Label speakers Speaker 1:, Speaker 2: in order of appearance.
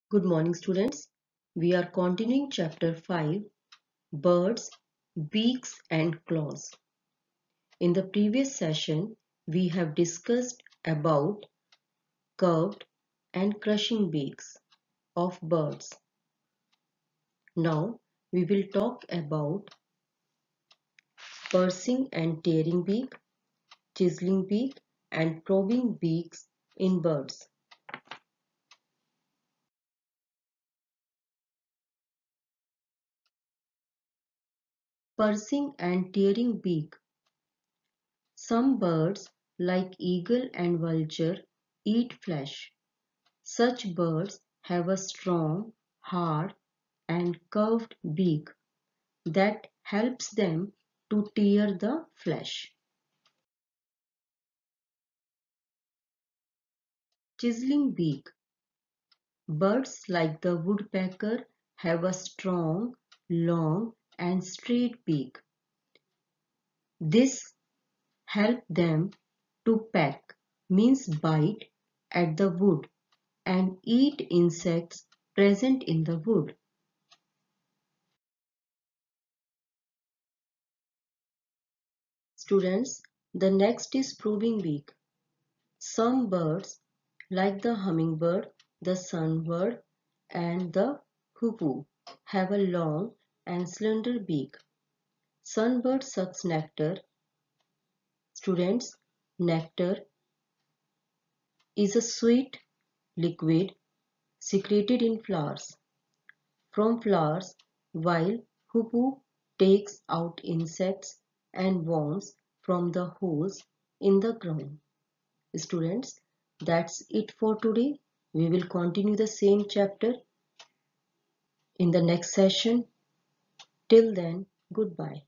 Speaker 1: Good morning, students. We are continuing chapter 5, Birds, Beaks and Claws. In the previous session, we have discussed about curved and crushing beaks of birds. Now, we will talk about pursing and tearing beak, chiseling beak and probing beaks in birds. Pursing and tearing beak. Some birds, like eagle and vulture, eat flesh. Such birds have a strong, hard, and curved beak that helps them to tear the flesh. Chiseling beak. Birds like the woodpecker have a strong, long, and straight beak. This helps them to peck, means bite, at the wood and eat insects present in the wood. Students, the next is probing beak. Some birds, like the hummingbird, the sunbird, and the hoopoe, have a long and slender beak. Sunbird sucks nectar. Students, nectar is a sweet liquid secreted in flowers. From flowers, while hoopoe takes out insects and worms from the holes in the ground. Students, that's it for today. We will continue the same chapter in the next session. Till then, goodbye.